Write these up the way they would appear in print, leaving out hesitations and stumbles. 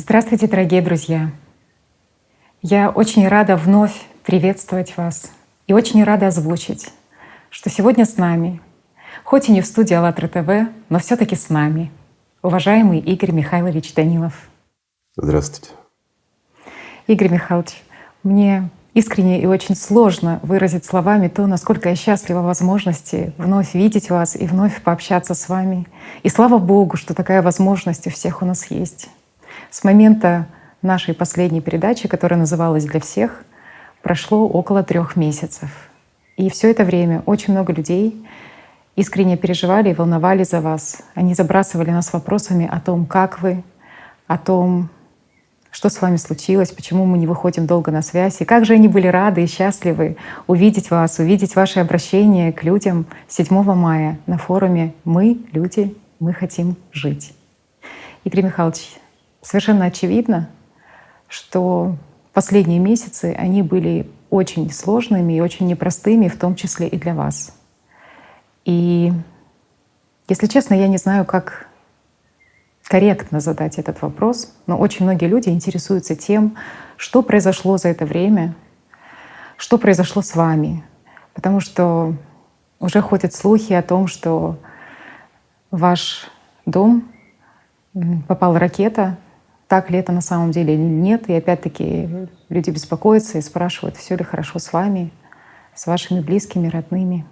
Здравствуйте, дорогие друзья! Я очень рада вновь приветствовать вас и очень рада озвучить, что сегодня с нами, хоть и не в студии АЛЛАТРА ТВ, но все таки с нами, уважаемый Игорь Михайлович Данилов. Здравствуйте. Игорь Михайлович, мне искренне и очень сложно выразить словами то, насколько я счастлива возможности вновь видеть вас и вновь пообщаться с вами. И слава Богу, что такая возможность у всех у нас есть. С момента нашей последней передачи, которая называлась «Для всех», прошло около 3 месяцев. И все это время очень много людей искренне переживали и волновались за вас. Они забрасывали нас вопросами о том, как вы, о том, что с вами случилось, почему мы не выходим долго на связь. И как же они были рады и счастливы увидеть вас, увидеть ваше обращение к людям 7 мая на форуме «Мы — люди, мы хотим жить». Игорь Михайлович, совершенно очевидно, что последние месяцы, они были очень сложными и очень непростыми, в том числе и для вас. И, если честно, я не знаю, как корректно задать этот вопрос, но очень многие люди интересуются тем, что произошло за это время, что произошло с вами. Потому что уже ходят слухи о том, что в ваш дом попала ракета. Так ли это на самом деле или нет? И опять-таки люди беспокоятся и спрашивают, все ли хорошо с вами, с вашими близкими, родными.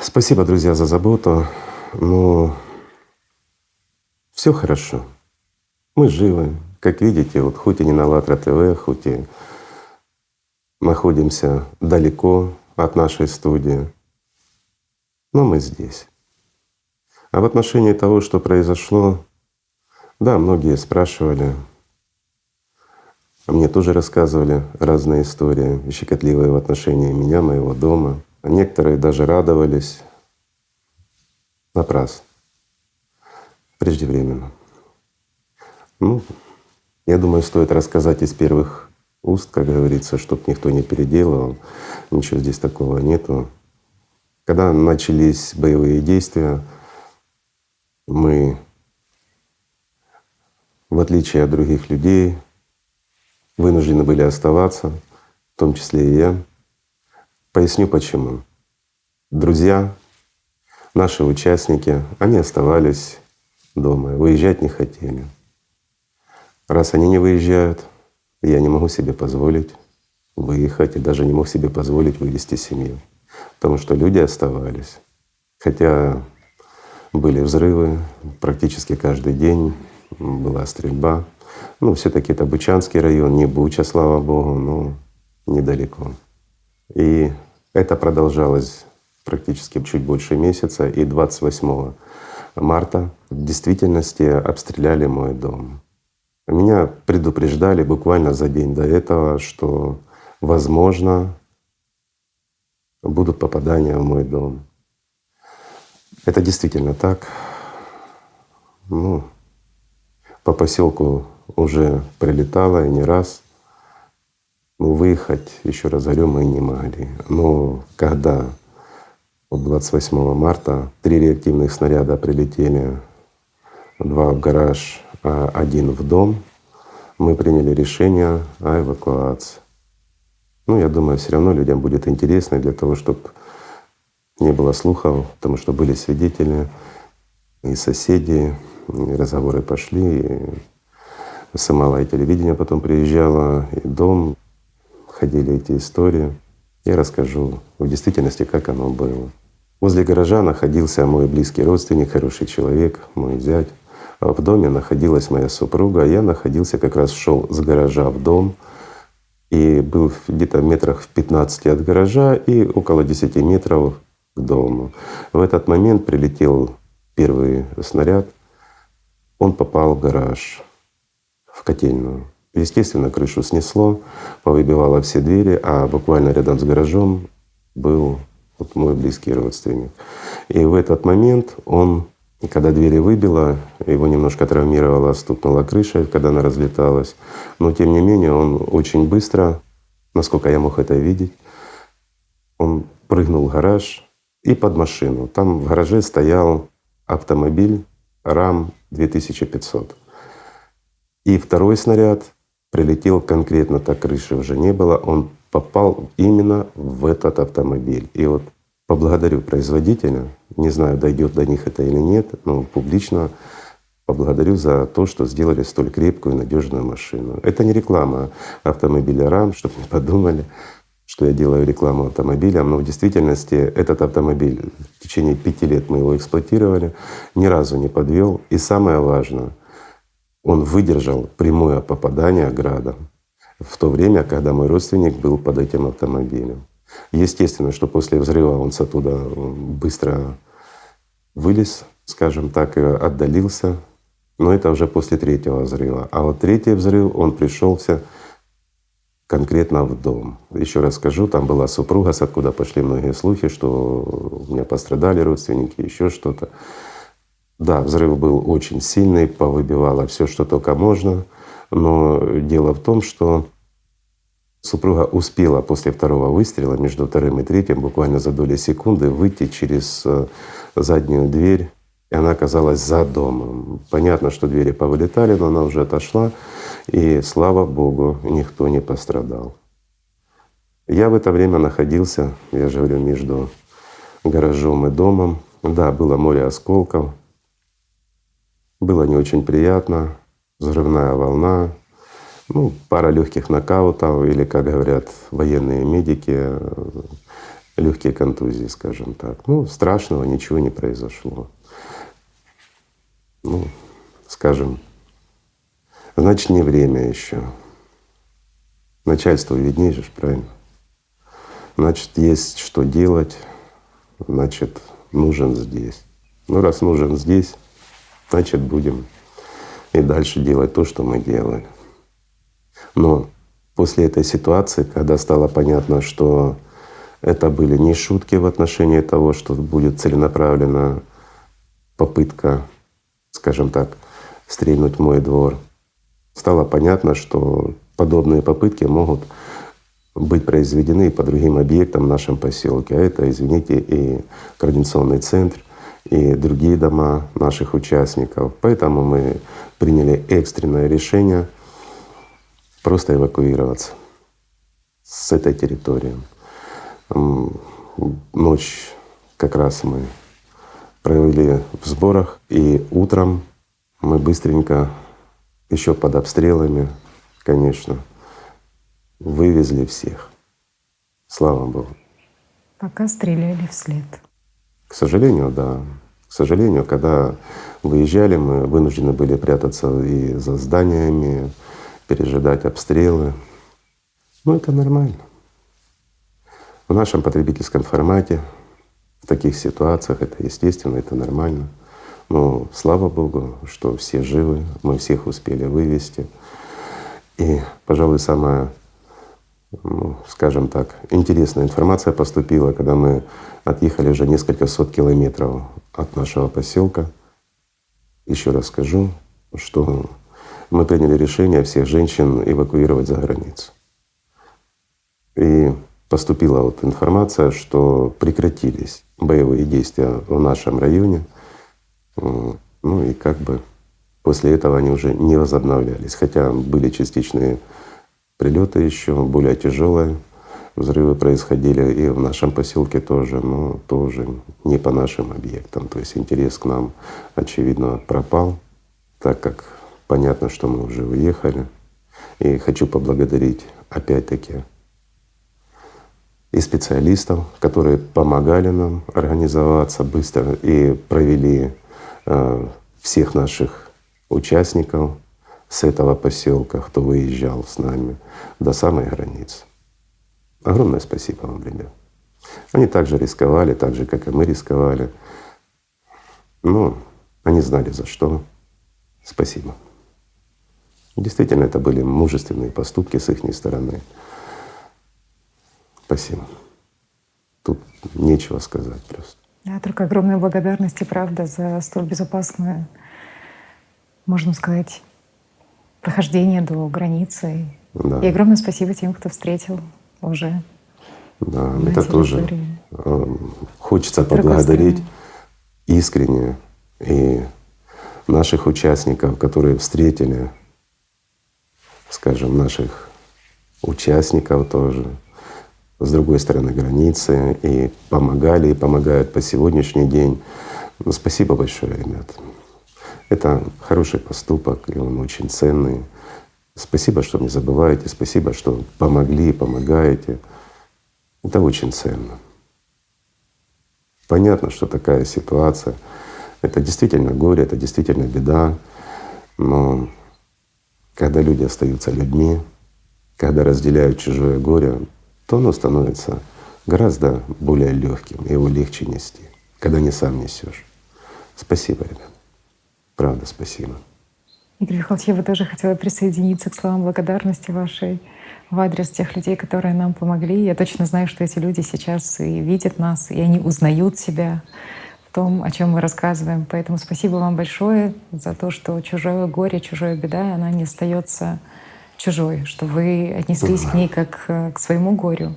Спасибо, друзья, за заботу. Но все хорошо. Мы живы. Как видите, вот хоть и не на АЛЛАТРА ТВ, хоть и находимся далеко от нашей студии, но мы здесь. А в отношении того, что произошло, да, многие спрашивали, мне тоже рассказывали разные истории, щекотливые в отношении меня, моего дома. А некоторые даже радовались напрасно, преждевременно. Ну, я думаю, стоит рассказать из первых уст, как говорится, чтоб никто не переделывал. Ничего здесь такого нету. Когда начались боевые действия, мы, в отличие от других людей, вынуждены были оставаться, в том числе и я. Поясню почему. Друзья, наши участники, они оставались дома, выезжать не хотели. Раз они не выезжают, я не могу себе позволить выехать и даже не мог себе позволить вывести семью. Потому что люди оставались. Хотя были взрывы практически каждый день, была стрельба. Ну, все-таки это Бучанский район, не Буча, слава Богу, но недалеко. И это продолжалось практически чуть больше месяца. И 28 марта в действительности обстреляли мой дом. Меня предупреждали буквально за день до этого, что, возможно, будут попадания в мой дом. Это действительно так. Ну, по поселку уже прилетало и не раз. Но выехать, еще раз говорю, мы не могли. Но когда 28 марта 3 реактивных снаряда прилетели, 2 в гараж, а 1 в дом, мы приняли решение о эвакуации. Ну, я думаю, все равно людям будет интересно для того, чтобы не было слухов, потому что были свидетели и соседи, и разговоры пошли, и СМА и телевидение потом приезжало, и дом, ходили эти истории. Я расскажу в действительности, как оно было. Возле гаража находился мой близкий родственник, хороший человек, мой зять. А в доме находилась моя супруга, а я находился, как раз шел с гаража в дом и был где-то метрах в 15 от гаража и около 10 метров к дому. В этот момент прилетел первый снаряд, он попал в гараж, в котельную. Естественно, крышу снесло, повыбивало все двери, а буквально рядом с гаражом был вот мой близкий родственник. И в этот момент он, когда двери выбило, его немножко травмировало, стукнула крыша, когда она разлеталась. Но тем не менее он очень быстро, насколько я мог это видеть, он прыгнул в гараж и под машину. Там в гараже стоял автомобиль РАМ 2500. И второй снаряд прилетел конкретно, так крыши уже не было, он попал именно в этот автомобиль. И вот поблагодарю производителя, не знаю, дойдет до них это или нет, но публично поблагодарю за то, что сделали столь крепкую и надежную машину. Это не реклама автомобиля РАМ, чтобы не подумали, что я делаю рекламу автомобилям, но в действительности этот автомобиль в течение 5 лет мы его эксплуатировали, ни разу не подвел. И самое важное, он выдержал прямое попадание градом в то время, когда мой родственник был под этим автомобилем. Естественно, что после взрыва он оттуда быстро вылез, скажем так, и отдалился. Но это уже после третьего взрыва. А вот третий взрыв, он пришелся конкретно в дом. Еще раз скажу, там была супруга, с откуда пошли многие слухи, что у меня пострадали родственники, еще что-то. Да, взрыв был очень сильный, повыбивало все, что только можно. Но дело в том, что супруга успела после второго выстрела, между вторым и третьим, буквально за доли секунды, выйти через заднюю дверь, и она оказалась за домом. Понятно, что двери повылетали, но она уже отошла, и слава Богу, никто не пострадал. Я в это время находился, я же говорю, между гаражом и домом. Да, было море осколков, было не очень приятно, взрывная волна, пара легких нокаутов, или, как говорят военные медики, легкие контузии, скажем так. Страшного ничего не произошло. Скажем, значит, не время еще. Начальству виднее же, правильно? Значит, есть что делать, значит, нужен здесь. Раз нужен здесь, значит, будем и дальше делать то, что мы делали. Но после этой ситуации, когда стало понятно, что это были не шутки в отношении того, что будет целенаправленно попытка, скажем так, стрельнуть в мой двор, стало понятно, что подобные попытки могут быть произведены и по другим объектам в нашем поселке. А это, извините, и координационный центр, и другие дома наших участников. Поэтому мы приняли экстренное решение просто эвакуироваться с этой территории. Ночь как раз мы провели в сборах, и утром мы быстренько, еще под обстрелами, конечно, вывезли всех. Слава Богу. Пока стреляли вслед. К сожалению, да. К сожалению, когда выезжали, мы вынуждены были прятаться и за зданиями, пережидать обстрелы. Это нормально. В нашем потребительском формате, в таких ситуациях это естественно, это нормально. Но слава Богу, что все живы, мы всех успели вывести. И, пожалуй, самая, скажем так, интересная информация поступила, когда мы отъехали уже несколько сот километров от нашего поселка. Еще раз скажу, что мы приняли решение всех женщин эвакуировать за границу. И поступила информация, что прекратились боевые действия в нашем районе. И после этого они уже не возобновлялись. Хотя были частичные прилеты еще, более тяжелые взрывы происходили и в нашем поселке тоже, но тоже не по нашим объектам. То есть интерес к нам, очевидно, пропал, так как понятно, что мы уже уехали. И хочу поблагодарить опять-таки и специалистов, которые помогали нам организоваться быстро и провели всех наших участников с этого поселка, кто выезжал с нами, до самой границы. Огромное спасибо вам, ребят. Они также рисковали, так же, как и мы рисковали. Но они знали за что. Спасибо. Действительно, это были мужественные поступки с их стороны. Спасибо. Тут нечего сказать просто. Да, только огромная благодарность и правда за столь безопасное, можно сказать, прохождение до границы. Да. И огромное спасибо тем, кто встретил уже. Да, на это тоже хочется поблагодарить искренне и наших участников, которые встретили скажем, наших участников тоже, с другой стороны границы, и помогали, и помогают по сегодняшний день. Ну, спасибо большое, ребят. Это хороший поступок, и он очень ценный. Спасибо, что не забываете, спасибо, что помогли, помогаете. Это очень ценно. Понятно, что такая ситуация — это действительно горе, это действительно беда, но когда люди остаются людьми, когда разделяют чужое горе, то оно становится гораздо более легким, его легче нести, когда не сам несешь. Спасибо, ребят. Правда, спасибо. Игорь Михайлович, я бы тоже хотела присоединиться к словам благодарности вашей в адрес тех людей, которые нам помогли. Я точно знаю, что эти люди сейчас и видят нас, и они узнают себя в том, о чем мы рассказываем. Поэтому спасибо вам большое за то, что чужое горе, чужая беда, она не остается чужой, что вы отнеслись к ней как к своему горю.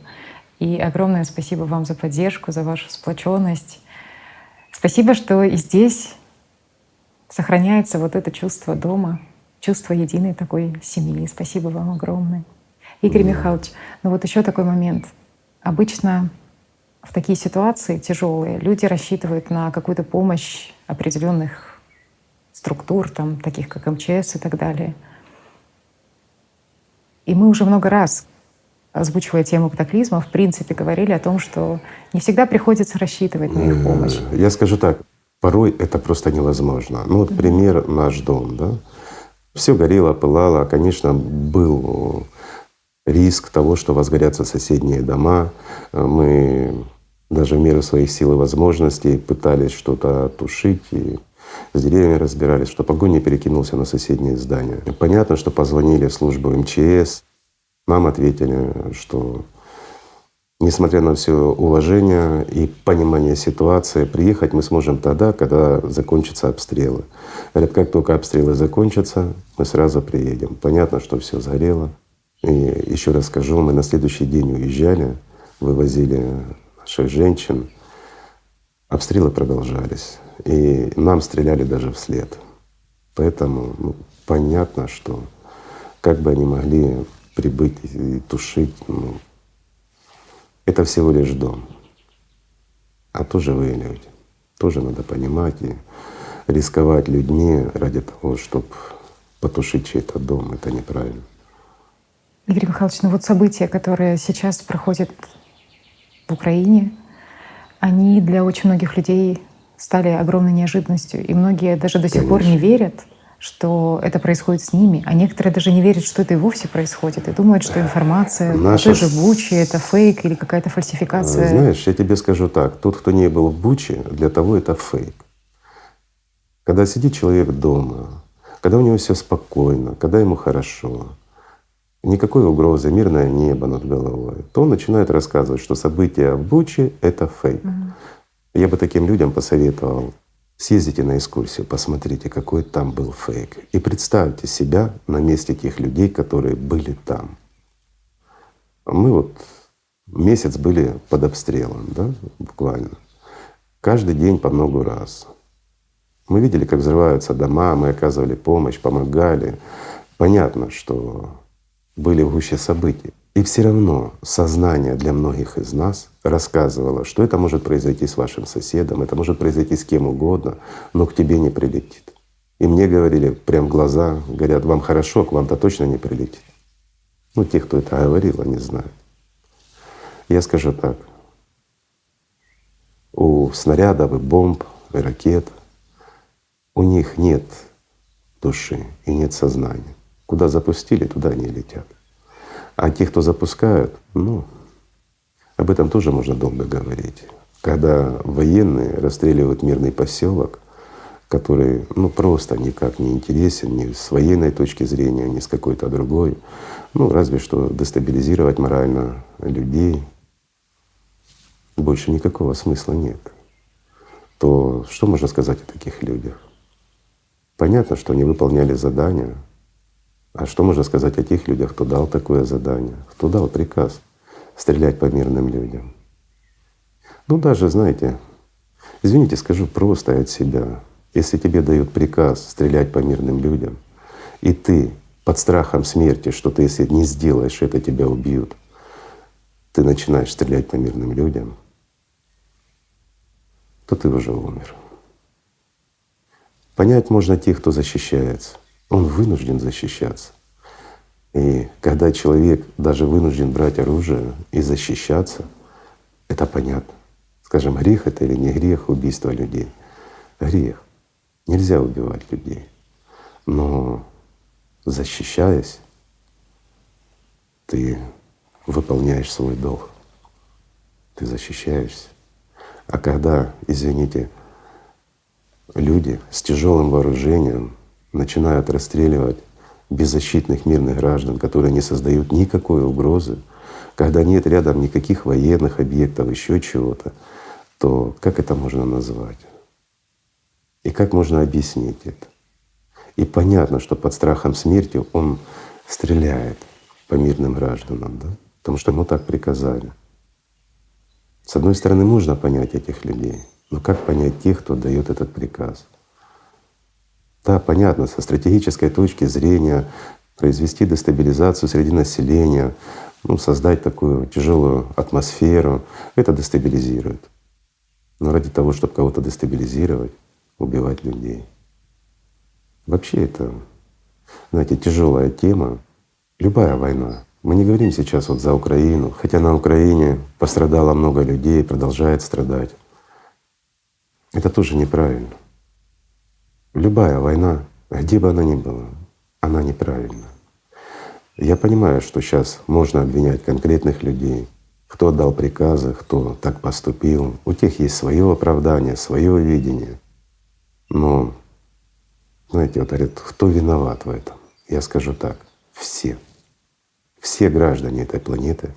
И огромное спасибо вам за поддержку, за вашу сплоченность. Спасибо, что и здесь сохраняется вот это чувство дома, чувство единой такой семьи. Спасибо вам огромное. Игорь Михайлович, ну вот еще такой момент. Обычно в такие ситуации тяжелые люди рассчитывают на какую-то помощь определенных структур, там, таких как МЧС и так далее. И мы уже много раз, озвучивая тему катаклизма, в принципе говорили о том, что не всегда приходится рассчитывать на их помощь. Я скажу так, порой это просто невозможно. Ну вот пример наш дом, да. Все горело, пылало, конечно, был риск того, что возгорятся соседние дома. Мы даже в меру своих сил и возможностей пытались что-то тушить и с деревьями разбирались, чтобы огонь не перекинулся на соседние здания. Понятно, что позвонили в службу МЧС, нам ответили, что несмотря на все уважение и понимание ситуации, приехать мы сможем тогда, когда закончатся обстрелы. Говорят, как только обстрелы закончатся, мы сразу приедем. Понятно, что все сгорело. И еще раз скажу, мы на следующий день уезжали, вывозили наших женщин. Обстрелы продолжались. И нам стреляли даже вслед. Поэтому понятно, что как бы они могли прибыть и тушить, это всего лишь дом. А тоже вы люди. Тоже надо понимать и рисковать людьми ради того, чтобы потушить чей-то дом. Это неправильно. Игорь Михайлович, ну вот события, которые сейчас проходят в Украине, они для очень многих людей стали огромной неожиданностью. И многие даже до сих пор не верят, что это происходит с ними. А некоторые даже не верят, что это и вовсе происходит. И думают, что информация о той же Буче — это фейк или какая-то фальсификация. Знаешь, я тебе скажу так. Тот, кто не был в Буче, для того это фейк. Когда сидит человек дома, когда у него все спокойно, когда ему хорошо, никакой угрозы, мирное небо над головой, то он начинает рассказывать, что события в Буче — это фейк. Я бы таким людям посоветовал: съездите на экскурсию, посмотрите, какой там был фейк. И представьте себя на месте тех людей, которые были там. Мы вот месяц были под обстрелом, да, буквально. Каждый день по много раз. Мы видели, как взрываются дома, мы оказывали помощь, помогали. Понятно, что были в гуще событий. И все равно сознание для многих из нас рассказывало, что это может произойти с вашим соседом, это может произойти с кем угодно, но к тебе не прилетит. И мне говорили прям в глаза, говорят: вам хорошо, к вам-то точно не прилетит. Ну, те, кто это говорил, они знают. Я скажу так: у снарядов и бомб, и ракет у них нет души и нет сознания. Куда запустили, туда они летят. А те, кто запускают, об этом тоже можно долго говорить. Когда военные расстреливают мирный поселок, который просто никак не интересен ни с военной точки зрения, ни с какой-то другой, разве что дестабилизировать морально людей, больше никакого смысла нет. То что можно сказать о таких людях? Понятно, что они выполняли задания. А что можно сказать о тех людях, кто дал такое задание, кто дал приказ стрелять по мирным людям? Даже, знаете, извините, скажу просто от себя. Если тебе дают приказ стрелять по мирным людям, и ты под страхом смерти, что ты, если не сделаешь это, тебя убьют, ты начинаешь стрелять по мирным людям, то ты уже умер. Понять можно тех, кто защищается. Он вынужден защищаться. И когда человек даже вынужден брать оружие и защищаться, это понятно. Скажем, грех это или не грех убийство людей? Грех. Нельзя убивать людей. Но защищаясь, ты выполняешь свой долг. Ты защищаешься. А когда, извините, люди с тяжелым вооружением начинают расстреливать беззащитных мирных граждан, которые не создают никакой угрозы, когда нет рядом никаких военных объектов, еще чего-то, то как это можно назвать? И как можно объяснить это? И понятно, что под страхом смерти он стреляет по мирным гражданам, да? Потому что ему так приказали. С одной стороны, можно понять этих людей, но как понять тех, кто дает этот приказ? Да, понятно, со стратегической точки зрения произвести дестабилизацию среди населения, создать такую тяжелую атмосферу, это дестабилизирует. Но ради того, чтобы кого-то дестабилизировать, убивать людей. Вообще это, знаете, тяжелая тема. Любая война. Мы не говорим сейчас вот за Украину, хотя на Украине пострадало много людей, продолжает страдать. Это тоже неправильно. Любая война, где бы она ни была, она неправильна. Я понимаю, что сейчас можно обвинять конкретных людей, кто отдал приказы, кто так поступил. У тех есть свое оправдание, свое видение. Но, знаете, вот говорят, кто виноват в этом? Я скажу так: все. Все граждане этой планеты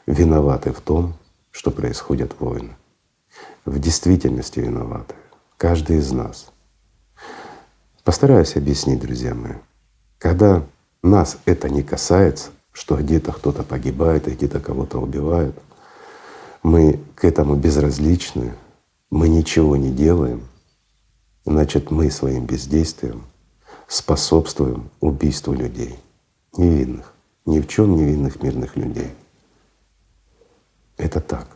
виноваты в том, что происходят войны. В действительности виноваты каждый из нас. Постараюсь объяснить, друзья мои. Когда нас это не касается, что где-то кто-то погибает и где-то кого-то убивают, мы к этому безразличны, мы ничего не делаем, значит, мы своим бездействием способствуем убийству людей, невинных, ни в чем невинных мирных людей. Это так.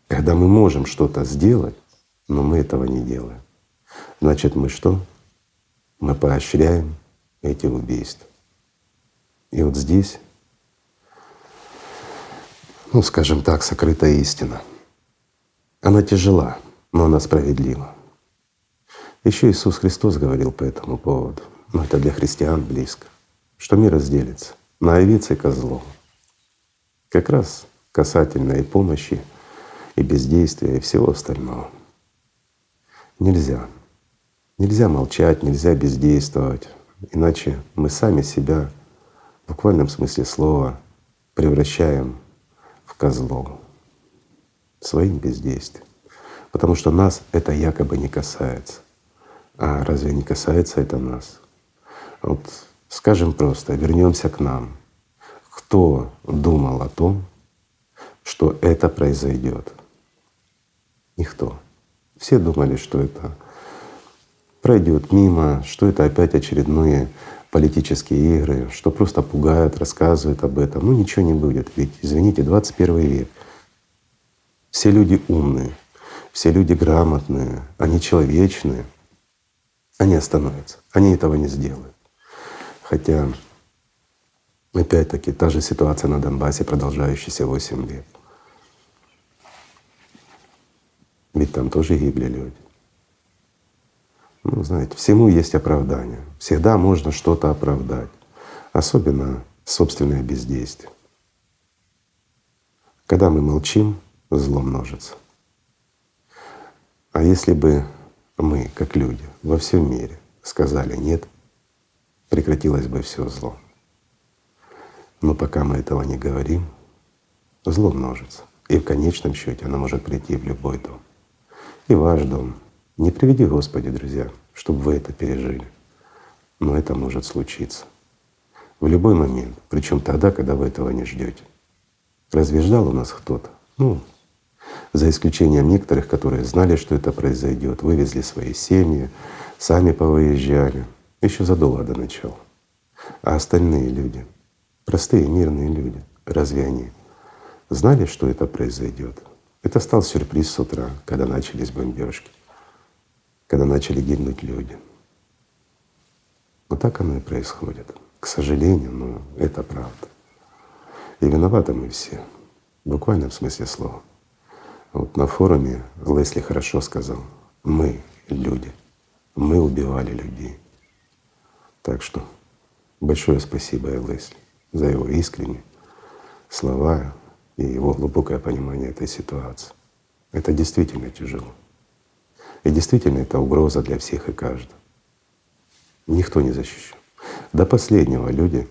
Когда мы можем что-то сделать, но мы этого не делаем, значит, мы что? Мы поощряем эти убийства. И вот здесь, скажем так, сокрытая истина. Она тяжела, но она справедлива. Еще Иисус Христос говорил по этому поводу, это для христиан близко, что мир разделится на овец и козлов. Как раз касательно и помощи, и бездействия, и всего остального. Нельзя молчать, нельзя бездействовать, иначе мы сами себя в буквальном смысле слова превращаем в козлов своим бездействием. Потому что нас это якобы не касается. А разве не касается это нас? Вот скажем просто, вернемся к нам. Кто думал о том, что это произойдет? Никто. Все думали, что это пройдет мимо, что это опять очередные политические игры, что просто пугают, рассказывают об этом. Ничего не будет. Ведь, извините, 21 век. Все люди умные, все люди грамотные, они человечные. Они остановятся, они этого не сделают. Хотя, опять-таки, та же ситуация на Донбассе, продолжающаяся 8 лет. Ведь там тоже гибли люди. Знаете, всему есть оправдание. Всегда можно что-то оправдать. Особенно собственное бездействие. Когда мы молчим, зло множится. А если бы мы, как люди, во всем мире сказали «нет», прекратилось бы все зло. Но пока мы этого не говорим, зло множится. И в конечном счете оно может прийти в любой дом. И ваш дом. Не приведи Господи, друзья, чтобы вы это пережили. Но это может случиться. В любой момент, причем тогда, когда вы этого не ждете. Разве ждал у нас кто-то? За исключением некоторых, которые знали, что это произойдет, вывезли свои семьи, сами повыезжали, еще задолго до начала. А остальные люди, простые мирные люди, разве они знали, что это произойдет? Это стал сюрприз с утра, когда начались бомбежки, когда начали гибнуть люди. Вот так оно и происходит. К сожалению, но это правда. И виноваты мы все, в буквальном смысле слова. Вот на форуме Лесли хорошо сказал: мы люди, мы убивали людей. Так что большое спасибо Лесли за его искренние слова и его глубокое понимание этой ситуации. Это действительно тяжело. И действительно это угроза для всех и каждого. Никто не защищен. До последнего люди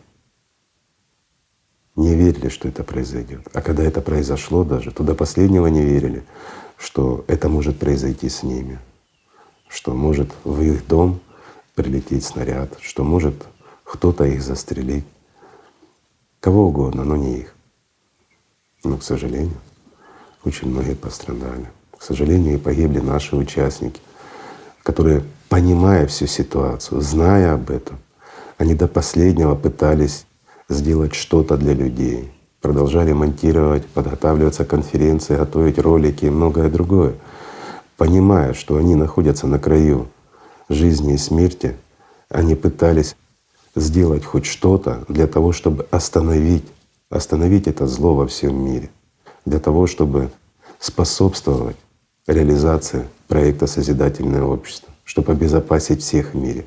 не верили, что это произойдет. А когда это произошло даже, то до последнего не верили, что это может произойти с ними, что может в их дом прилететь снаряд, что может кто-то их застрелить. Кого угодно, но не их. Но, к сожалению, очень многие пострадали. К сожалению, и погибли наши участники, которые, понимая всю ситуацию, зная об этом, они до последнего пытались сделать что-то для людей, продолжали монтировать, подготавливаться к конференции, готовить ролики и многое другое. Понимая, что они находятся на краю жизни и смерти, они пытались сделать хоть что-то для того, чтобы остановить это зло во всем мире, для того, чтобы способствовать реализации проекта «Созидательное общество», чтобы обезопасить всех в мире,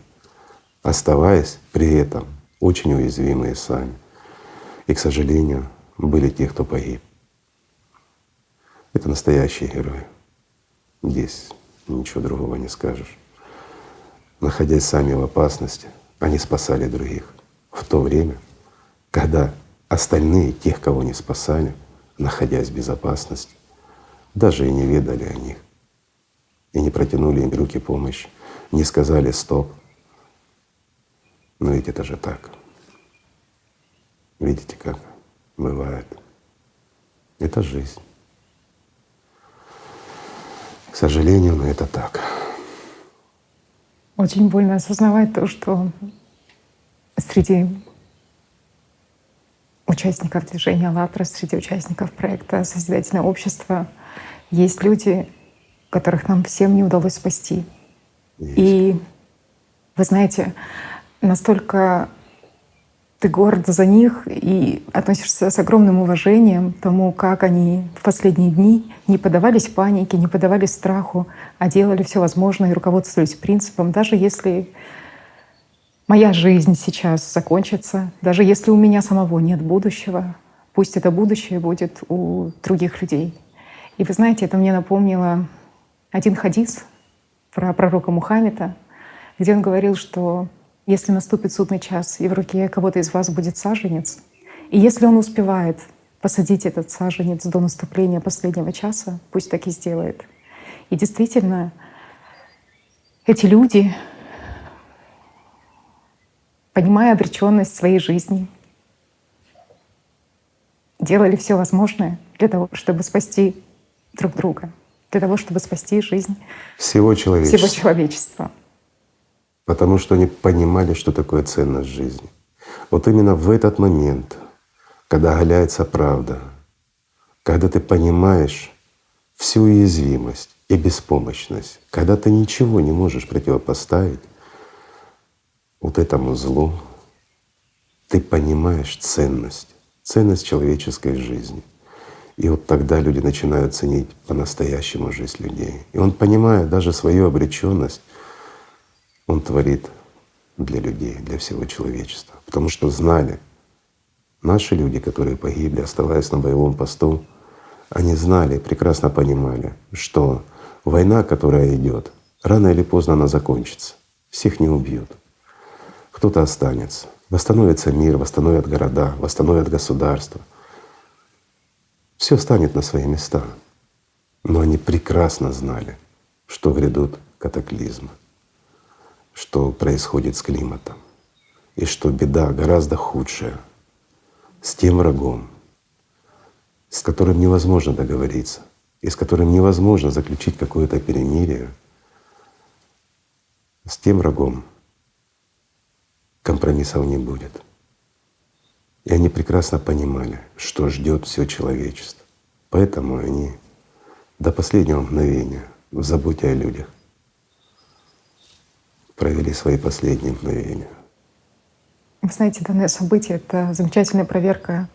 оставаясь при этом очень уязвимые сами. И, к сожалению, были те, кто погиб. Это настоящие герои. Здесь ничего другого не скажешь. Находясь сами в опасности, они спасали других. В то время, когда остальные, тех, кого не спасали, находясь в безопасности, даже и не ведали о них, и не протянули им руки помощи, не сказали «стоп». Но ведь это же так. Видите, как бывает. Это жизнь. К сожалению, но это так. Очень больно осознавать то, что среди участников движения «АЛЛАТРА», среди участников проекта «Созидательное общество» есть люди, которых нам всем не удалось спасти. Есть. И вы знаете, настолько ты горд за них и относишься с огромным уважением к тому, как они в последние дни не поддавались панике, не поддавались страху, а делали все возможное и руководствовались принципом: даже если моя жизнь сейчас закончится, даже если у меня самого нет будущего, пусть это будущее будет у других людей. И вы знаете, это мне напомнило один хадис про пророка Мухаммеда, где он говорил, что если наступит судный час, и в руке кого-то из вас будет саженец, и если он успевает посадить этот саженец до наступления последнего часа, пусть так и сделает. И действительно, эти люди, понимая обреченность своей жизни, делали все возможное для того, чтобы спасти друг друга, для того, чтобы спасти жизнь Всего человечества. всего человечества. Потому что они понимали, что такое ценность жизни. Вот именно в этот момент, когда оголяется правда, когда ты понимаешь всю уязвимость и беспомощность, когда ты ничего не можешь противопоставить вот этому злу, ты понимаешь ценность человеческой жизни. И вот тогда люди начинают ценить по-настоящему жизнь людей. И он, понимая даже свою обреченность, он творит для людей, для всего человечества. Потому что знали, наши люди, которые погибли, оставаясь на боевом посту, они знали, прекрасно понимали, что война, которая идет, рано или поздно она закончится. Всех не убьют. Кто-то останется. Восстановится мир, восстановят города, восстановят государства. Все станет на свои места. Но они прекрасно знали, что грядут катаклизмы, что происходит с климатом, и что беда гораздо худшая с тем врагом, с которым невозможно договориться, и с которым невозможно заключить какое-то перемирие, с тем врагом, компромиссов не будет. И они прекрасно понимали, что ждет все человечество. Поэтому они до последнего мгновения в заботе о людях провели свои последние мгновения. Вы знаете, данное событие — это замечательная проверка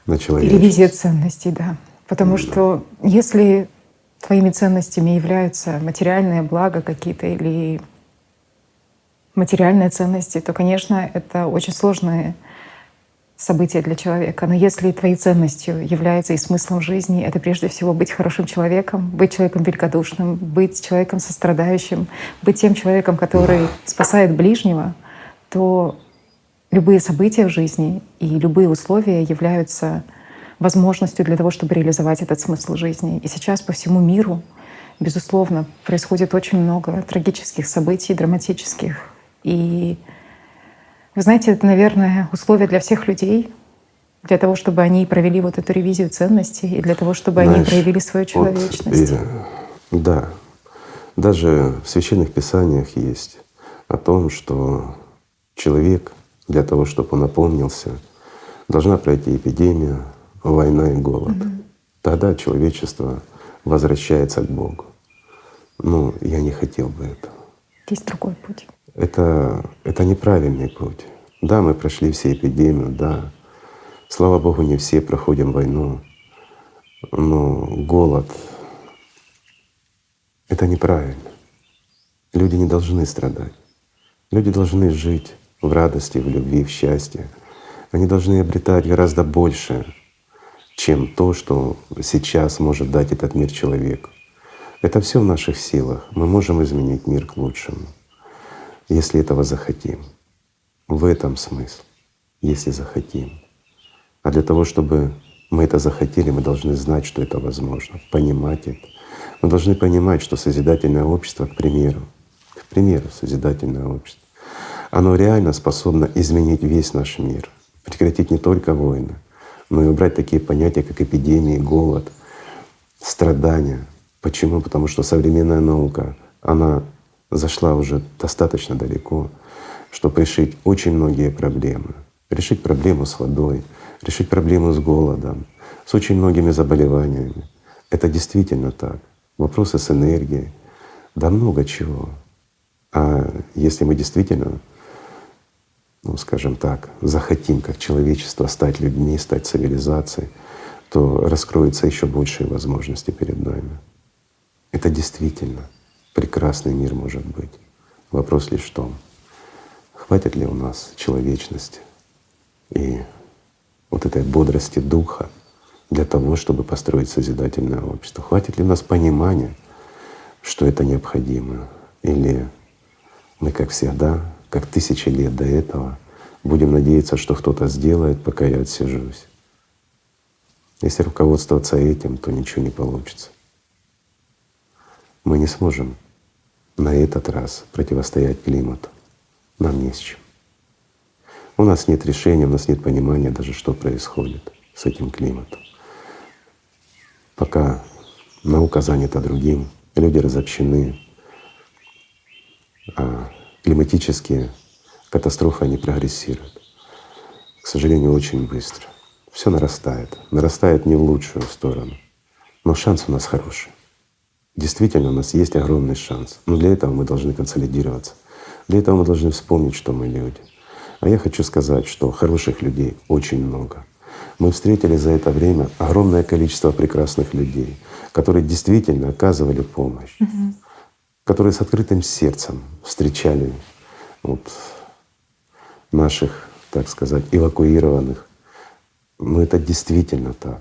На и человечество. ревизия ценностей, да. Потому что если твоими ценностями являются материальные блага какие-то или материальные ценности, то, конечно, это очень сложные события для человека. Но если твоей ценностью является и смыслом жизни, это прежде всего быть хорошим человеком, быть человеком великодушным, быть человеком сострадающим, быть тем человеком, который спасает ближнего, то любые события в жизни и любые условия являются возможностью для того, чтобы реализовать этот смысл жизни. И сейчас по всему миру, безусловно, происходит очень много трагических событий, драматических. И вы знаете, это, наверное, условия для всех людей, для того, чтобы они провели вот эту ревизию ценностей и для того, чтобы они Знаешь, проявили свою вот, человечность. да, даже в священных писаниях есть о том, что человек для того, чтобы он наполнился, должна пройти эпидемия, война и голод. Тогда человечество возвращается к Богу. Ну, я не хотел бы этого. Есть другой путь. Это неправильный путь. Да, мы прошли все эпидемию, да. Слава Богу, не все проходим войну. Но голод — это неправильно. Люди не должны страдать. Люди должны жить в радости, в любви, в счастье. Они должны обретать гораздо больше, чем то, что сейчас может дать этот мир человеку. Это все в наших силах. Мы можем изменить мир к лучшему, если этого захотим. В этом смысл, если захотим. А для того, чтобы мы это захотели, мы должны знать, что это возможно, понимать это. Мы должны понимать, что созидательное общество, к примеру, созидательное общество, оно реально способно изменить весь наш мир, прекратить не только войны, но и убрать такие понятия, как эпидемии, голод, страдания. Почему? Потому что современная наука, она зашла уже достаточно далеко, чтобы решить очень многие проблемы. Решить проблему с водой, решить проблему с голодом, с очень многими заболеваниями. Это действительно так. Вопросы с энергией, да много чего. А если мы действительно, ну скажем так, захотим как человечество стать людьми, стать цивилизацией, то раскроются еще большие возможности перед нами. Это действительно прекрасный мир может быть. Вопрос лишь в том, хватит ли у нас человечности и вот этой бодрости духа для того, чтобы построить созидательное общество. Хватит ли у нас понимания, что это необходимо? Или мы, как всегда, как тысячи лет до этого, будем надеяться, что кто-то сделает, пока я отсижусь. Если руководствоваться этим, то ничего не получится. Мы не сможем на этот раз противостоять климату. Нам не с чем. У нас нет решения, у нас нет понимания даже, что происходит с этим климатом. Пока наука занята другим, люди разобщены, а климатические катастрофы, они прогрессируют. К сожалению, очень быстро. Все нарастает. Нарастает не в лучшую сторону. Но шанс у нас хороший. Действительно, у нас есть огромный шанс. Но для этого мы должны консолидироваться. Для этого мы должны вспомнить, что мы люди. А я хочу сказать, что хороших людей очень много. Мы встретили за это время огромное количество прекрасных людей, которые действительно оказывали помощь, которые с открытым сердцем встречали вот наших, так сказать, эвакуированных. Но это действительно так.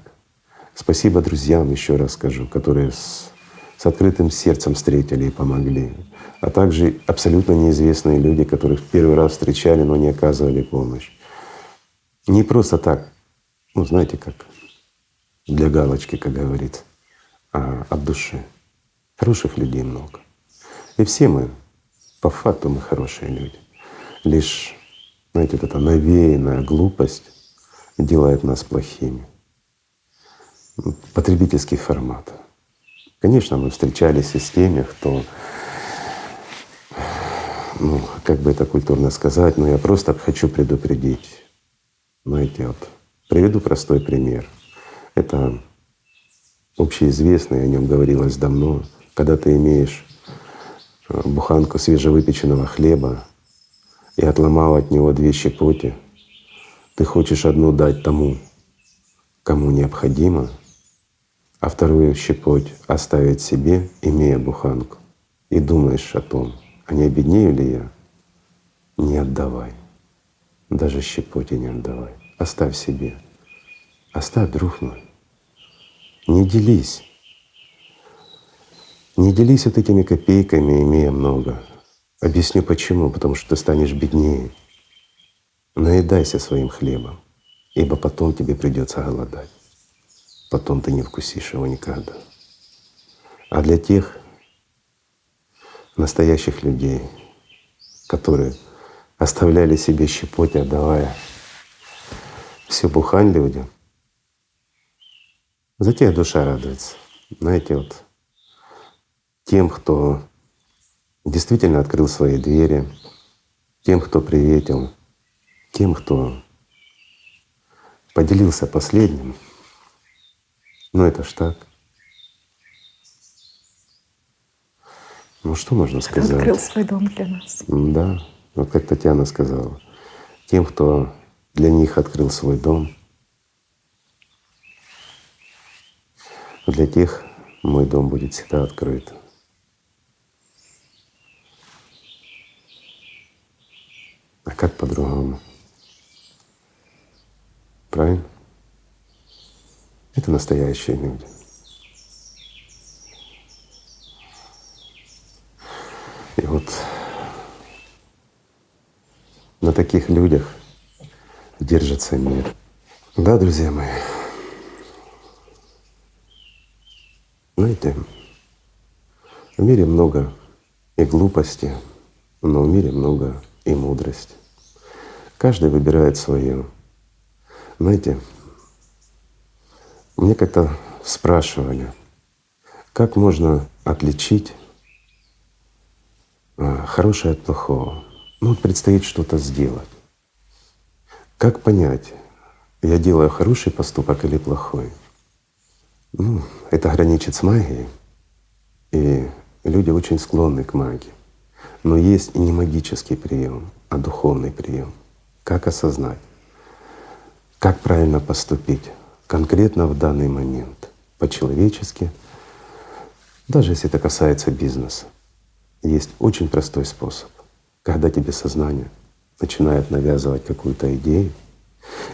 Спасибо друзьям, еще раз скажу, которые с открытым сердцем встретили и помогли. А также абсолютно неизвестные люди, которых первый раз встречали, но не оказывали помощь. Не просто так, ну знаете, как для галочки, как говорится, а от души. Хороших людей много. И все мы, по факту, мы хорошие люди. Лишь, знаете, вот эта навеянная глупость делает нас плохими. Потребительский формат. Конечно, мы встречались и с теми, кто ну, как бы это культурно сказать, но я просто хочу предупредить. Знаете, вот приведу простой пример. Это общеизвестный, о нем говорилось давно. Когда ты имеешь буханку свежевыпеченного хлеба и отломал от него 2 щепоти, ты хочешь одну дать тому, кому необходимо, а вторую щепоть оставить себе, имея буханку, и думаешь о том, а не обеднею ли я? Не отдавай. Даже щепоти не отдавай. Оставь себе. Оставь, друг мой. Не делись. Не делись вот этими копейками, имея много. Объясню почему. Потому что ты станешь беднее. Наедайся своим хлебом, ибо потом тебе придется голодать. Потом ты не вкусишь его никогда. А для тех настоящих людей, которые оставляли себе щепоть, отдавая всю бухань людям, за тех душа радуется. Знаете, вот тем, кто действительно открыл свои двери, тем, кто приветил, тем, кто поделился последним. Ну это ж так. Ну что можно Кто открыл сказать? свой дом для нас. Да, вот как Татьяна сказала, тем, кто для них открыл свой дом, для тех мой дом будет всегда открыт. А как по-другому? Правильно? Это настоящие люди. И вот на таких людях держится мир. Да, друзья мои, знаете, в мире много и глупости, но в мире много и мудрости. Каждый выбирает свое. Знаете, мне как-то спрашивали, как можно отличить хорошее от плохого. Ну вот предстоит что-то сделать. Как понять, я делаю хороший поступок или плохой? Ну, это граничит с магией, и люди очень склонны к магии. Но есть и не магический прием, а духовный прием. Как осознать, как правильно поступить конкретно в данный момент, по-человечески, даже если это касается бизнеса. Есть очень простой способ. Когда тебе сознание начинает навязывать какую-то идею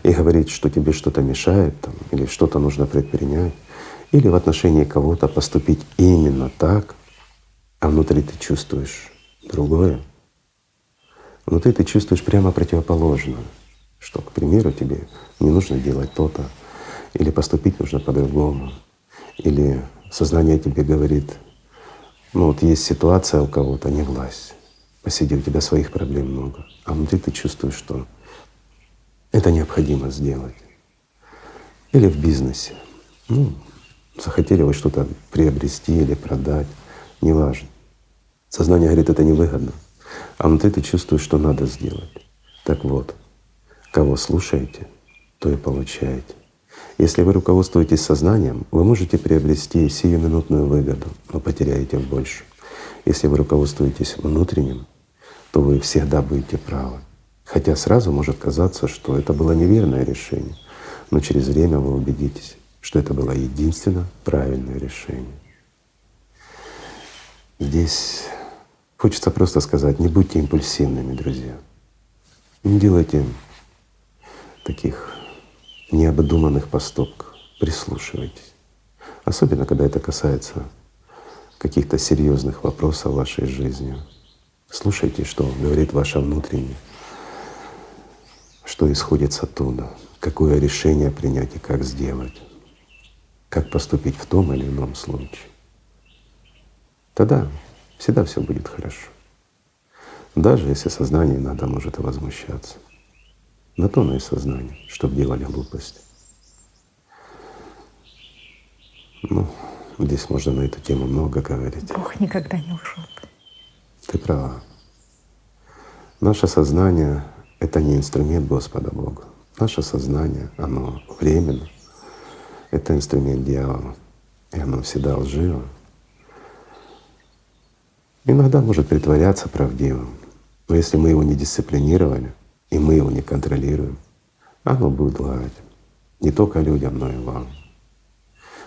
и говорить, что тебе что-то мешает там, или что-то нужно предпринять, или в отношении кого-то поступить именно так, а внутри ты чувствуешь другое, внутри ты чувствуешь прямо противоположное, что, к примеру, тебе не нужно делать то-то, или поступить нужно по-другому, или сознание тебе говорит, ну вот есть ситуация у кого-то, не влазь, посиди, у тебя своих проблем много, а внутри ты чувствуешь, что это необходимо сделать. Или в бизнесе. Ну, захотели вы что-то приобрести или продать, неважно. Сознание говорит, это невыгодно, а внутри ты чувствуешь, что надо сделать. Так вот, кого слушаете, то и получаете. Если вы руководствуетесь сознанием, вы можете приобрести сиюминутную выгоду, но потеряете больше. Если вы руководствуетесь внутренним, то вы всегда будете правы. Хотя сразу может казаться, что это было неверное решение, но через время вы убедитесь, что это было единственно правильное решение. Здесь хочется просто сказать, не будьте импульсивными, друзья. Не делайте таких необдуманных поступков, прислушивайтесь. Особенно, когда это касается каких-то серьезных вопросов в вашей жизни. Слушайте, что говорит ваше внутреннее, что исходит оттуда, какое решение принять и как сделать, как поступить в том или ином случае. Тогда всегда все будет хорошо. Даже если сознание иногда может и возмущаться. На то оно и сознание, чтобы делать глупости. Ну, здесь можно на эту тему много говорить. Бог никогда не лжет. Ты права. Наше сознание — это не инструмент Господа Бога. Наше сознание, оно временно. Это инструмент дьявола, и оно всегда лживо. Иногда может притворяться правдивым, но если мы его не дисциплинировали и мы его не контролируем, оно будет лгать не только людям, но и вам.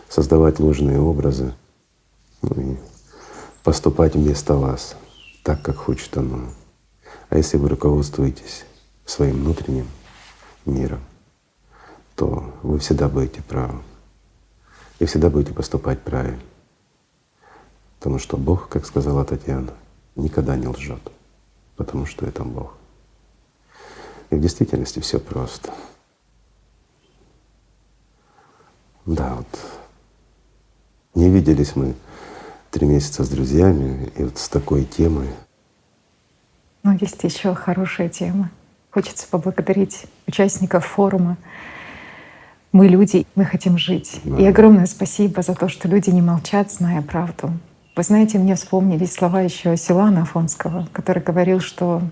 Создавать ложные образы, ну и поступать вместо вас так, как хочет оно. А если вы руководствуетесь своим внутренним миром, то вы всегда будете правы и всегда будете поступать правильно. Потому что Бог, как сказала Татьяна, никогда не лжет, потому что это Бог. И в действительности все просто. Да, вот не виделись мы 3 месяца с друзьями, и вот с такой темой. Но есть еще хорошая тема. Хочется поблагодарить участников форума. Мы люди, мы хотим жить. Да. И огромное спасибо за то, что люди не молчат, зная правду. Вы знаете, мне вспомнились слова еще Силуана Афонского, который говорил, что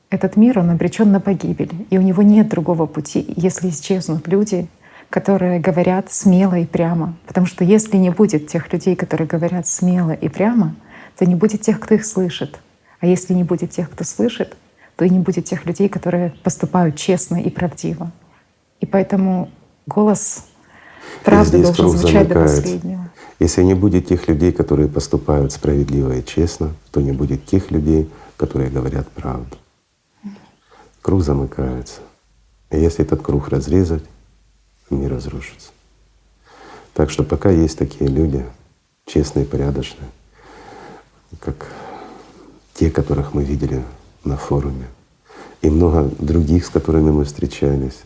этот мир, он обречен на погибель, и у него нет другого пути, если исчезнут люди, которые говорят смело и прямо. Потому что если не будет тех людей, которые говорят смело и прямо, то не будет тех, кто их слышит. А если не будет тех, кто слышит, то и не будет тех людей, которые поступают честно и правдиво. И поэтому голос правды здесь должен круг звучать до замыкается. последнего. Если не будет тех людей, которые поступают справедливо и честно, то не будет тех людей, которые говорят правду. Круг замыкается. И если этот круг разрезать, мир разрушится. Так что пока есть такие люди, честные, порядочные, как те, которых мы видели на форуме, и много других, с которыми мы встречались,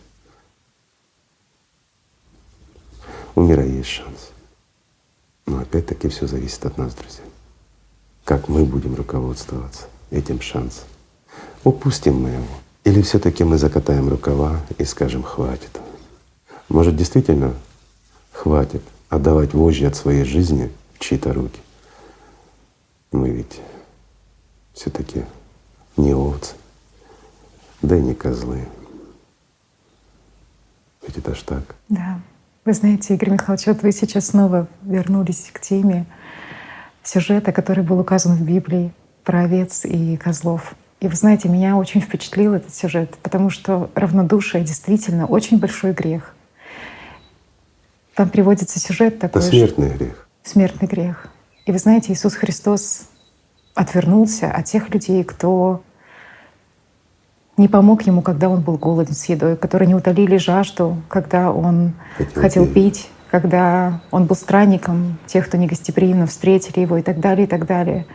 у мира есть шанс. Но опять-таки все зависит от нас, друзья. Как мы будем руководствоваться этим шансом? Упустим мы его? Или все-таки мы закатаем рукава и скажем «хватит»? Может, действительно хватит отдавать вожжи от своей жизни в чьи-то руки? Мы ведь все-таки не овцы, да и не козлы. Ведь это ж так. Да. Вы знаете, Игорь Михайлович, вот вы сейчас снова вернулись к теме сюжета, который был указан в Библии про овец и козлов. И вы знаете, меня очень впечатлил этот сюжет, потому что равнодушие действительно очень большой грех. Там приводится сюжет такой, Это смертный грех. смертный грех. И вы знаете, Иисус Христос отвернулся от тех людей, кто не помог ему, когда он был голоден с едой, которые не утолили жажду, когда он хотел пить, когда он был странником, тех, кто негостеприимно встретили его и так далее, и так далее.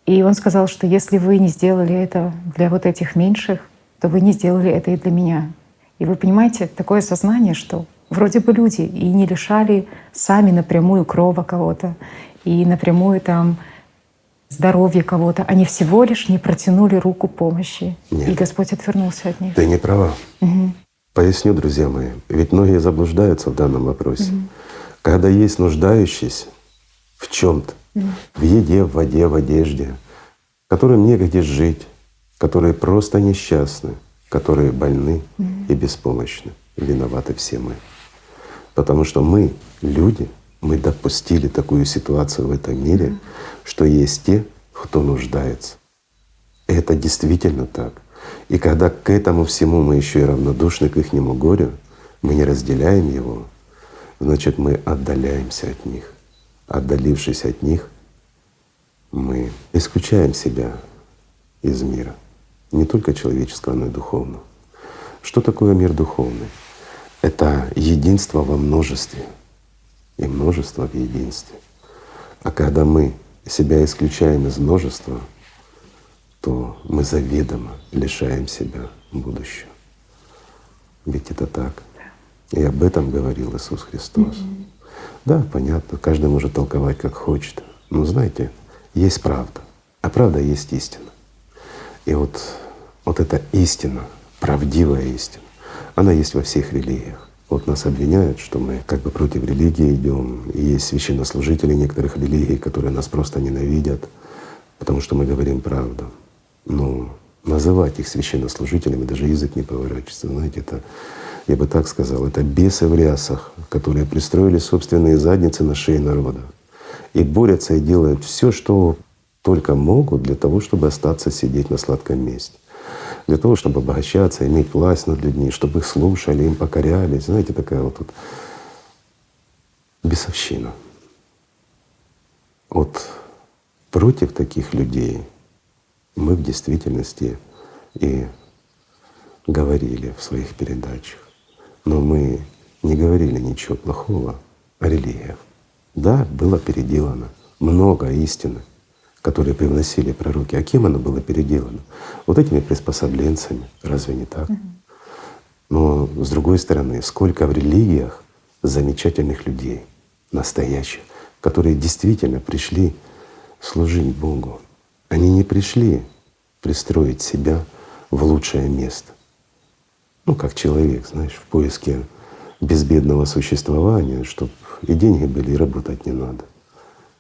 И он сказал, что если вы не сделали это для вот этих меньших, то вы не сделали это и для меня. И вы понимаете, такое сознание, что вроде бы люди и не лишали сами напрямую крова кого-то, и напрямую там здоровья кого-то. Они всего лишь не протянули руку помощи. Нет. И Господь отвернулся от них. Ты не права. Поясню, друзья мои, ведь многие заблуждаются в данном вопросе. Когда есть нуждающийся в чем-то, в еде, в воде, в одежде, которым негде жить, которые просто несчастны, которые больны и беспомощны, виноваты все мы. Потому что мы, люди, мы допустили такую ситуацию в этом мире, что есть те, кто нуждается. И это действительно так. И когда к этому всему мы еще и равнодушны к ихнему горю, мы не разделяем его, значит, мы отдаляемся от них. Отдалившись от них, мы исключаем себя из мира, не только человеческого, но и духовного. Что такое мир духовный? Это единство во множестве и множество в единстве. А когда мы себя исключаем из множества, то мы заведомо лишаем себя будущего. Ведь это так. И об этом говорил Иисус Христос. Да, понятно, каждый может толковать как хочет. Но знаете, есть правда, а правда есть истина. И вот эта истина, правдивая истина, она есть во всех религиях. Вот нас обвиняют, что мы как бы против религии идем. И есть священнослужители некоторых религий, которые нас просто ненавидят, потому что мы говорим правду. Но называть их священнослужителями, даже язык не поворачивается. Знаете, это, я бы так сказал, это бесы в рясах, которые пристроили собственные задницы на шее народа и борются и делают все, что только могут для того, чтобы остаться сидеть на сладком месте. Для того, чтобы обогащаться, иметь власть над людьми, чтобы их слушали, им покорялись. Знаете, такая вот тут бесовщина. Вот против таких людей мы в действительности и говорили в своих передачах. Но мы не говорили ничего плохого о религиях. Да, было переделано много истины, которые привносили пророки. А кем оно было переделано? Вот этими приспособленцами. Разве не так? Но с другой стороны, сколько в религиях замечательных людей, настоящих, которые действительно пришли служить Богу. Они не пришли пристроить себя в лучшее место. Ну, как человек, знаешь, в поиске безбедного существования, чтобы и деньги были, и работать не надо.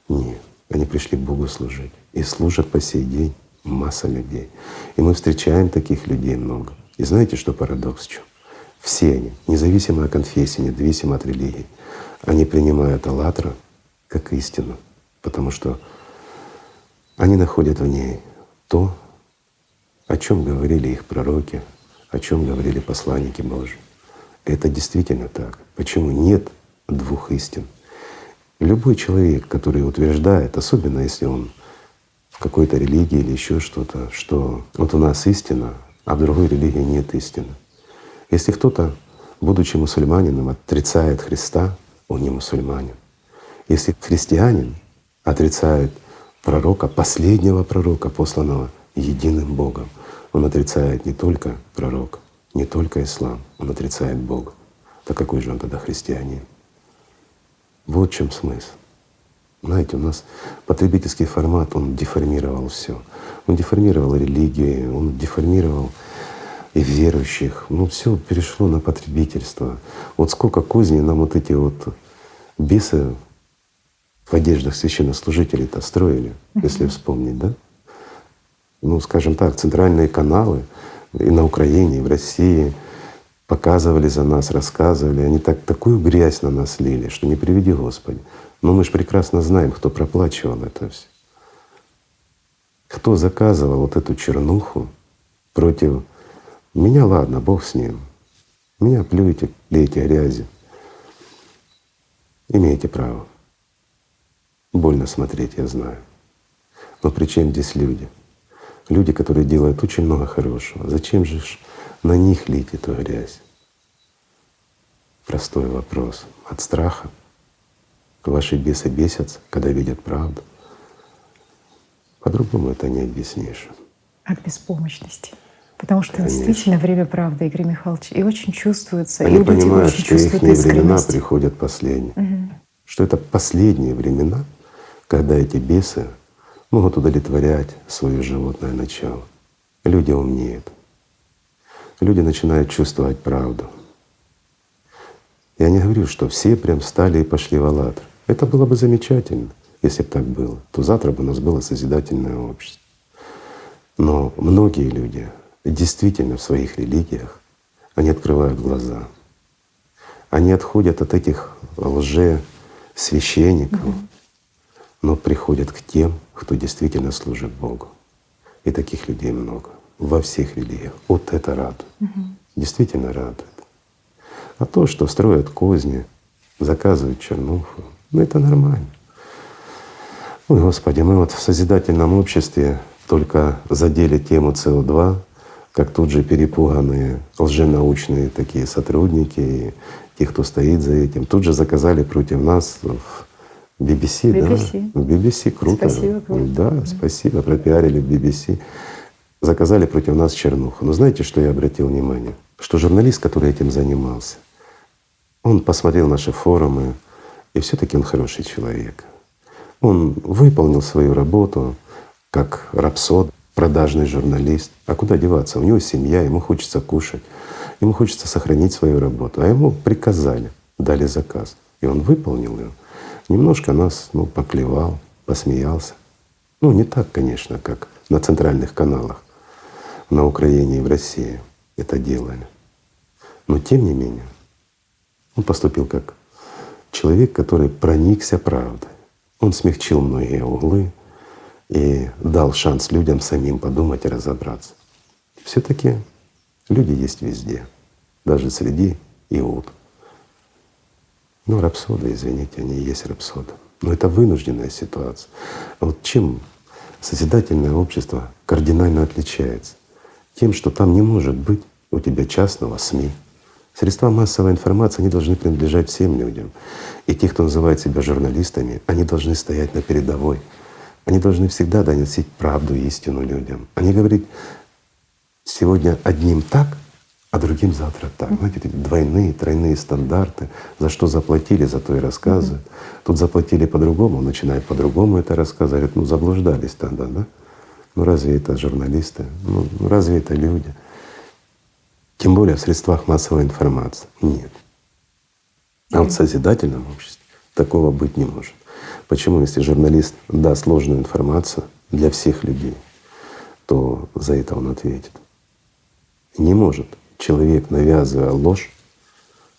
Нет, они пришли Богу служить. И служат по сей день масса людей. И мы встречаем таких людей много. И знаете, что парадокс в чём? Все они, независимо от конфессии, независимо от религии, они принимают «АЛЛАТРА» как истину, потому что они находят в ней то, о чем говорили их пророки, о чем говорили посланники Божьи. Это действительно так. Почему нет двух истин? Любой человек, который утверждает, особенно если он в какой-то религии или еще что-то, что вот у нас истина, а в другой религии нет истины. Если кто-то, будучи мусульманином, отрицает Христа, он не мусульманин. Если христианин отрицает пророка, последнего пророка, посланного единым Богом, он отрицает не только пророка, не только ислам, он отрицает Бога. Так какой же он тогда христианин? Вот в чем смысл. Знаете, у нас потребительский формат, он деформировал все. Он деформировал религии, он деформировал и верующих. Ну все перешло на потребительство. Вот сколько козней нам вот эти вот бесы в одеждах священнослужителей-то строили, если вспомнить, да? Ну, скажем так, центральные каналы и на Украине, и в России показывали за нас, рассказывали. Они такую грязь на нас лили, что не приведи Господи. Но мы же прекрасно знаем, кто проплачивал это все. Кто заказывал вот эту чернуху против меня, ладно, Бог с ним. Меня плюйте, лейте грязью. Имеете право. Больно смотреть, я знаю. Но при чем здесь люди? Люди, которые делают очень много хорошего. Зачем же на них лить эту грязь? Простой вопрос. От страха. Ваши бесы бесятся, когда видят правду. По-другому это не объяснишь. От беспомощности. Потому что Конечно. действительно время правды, Игорь Михайлович, и очень чувствуется, Они и люди понимают, очень что их чувствуют времена искренность. приходят последние. Что это последние времена, когда эти бесы могут удовлетворять свое животное начало. Люди умнеют. Люди начинают чувствовать правду. Я не говорю, что все прям встали и пошли в «АЛЛАТРА». Это было бы замечательно, если бы так было. То завтра бы у нас было созидательное общество. Но многие люди действительно в своих религиях, они открывают глаза. Они отходят от этих лжесвященников, но приходят к тем, кто действительно служит Богу. И таких людей много во всех религиях. Вот это радует. Действительно радует. А то, что строят козни, заказывают чернуху, ну это нормально. Ой, Господи, мы вот в созидательном обществе только задели тему СО2, как тут же перепуганные лженаучные такие сотрудники и те, кто стоит за этим, тут же заказали против нас в BBC, BBC. да? В BBC круто. Спасибо, круто. Да, спасибо, пропиарили в BBC. Заказали против нас чернуху. Но знаете, что я обратил внимание? Что журналист, который этим занимался, он посмотрел наши форумы, и все-таки он хороший человек. Он выполнил свою работу как рапсод, продажный журналист. А куда деваться? У него семья, ему хочется кушать, ему хочется сохранить свою работу. А ему приказали, дали заказ. И он выполнил его. Немножко нас поклевал, посмеялся. Ну, не так, конечно, как на центральных каналах. на Украине и в России это делали. Но тем не менее он поступил как человек, который проникся правдой. Он смягчил многие углы и дал шанс людям самим подумать и разобраться. Все-таки люди есть везде, даже среди иуд. Ну, рапсоды, извините, они и есть рапсоды. Но это вынужденная ситуация. А вот чем созидательное общество кардинально отличается? Тем, что там не может быть у тебя частного СМИ. Средства массовой информации, они должны принадлежать всем людям. И те, кто называет себя журналистами, они должны стоять на передовой. Они должны всегда доносить правду и истину людям. Они говорят сегодня одним так, а другим завтра так. Знаете, эти двойные, тройные стандарты. За что заплатили, за то и рассказывают. Тут заплатили по-другому, начинают по-другому это рассказывать. Ну заблуждались тогда, да? Ну разве это журналисты? Ну разве это люди? Тем более в средствах массовой информации. Нет. А вот в созидательном обществе такого быть не может. Почему? Если журналист даст сложную информацию для всех людей, то за это он ответит. Не может человек, навязывая ложь,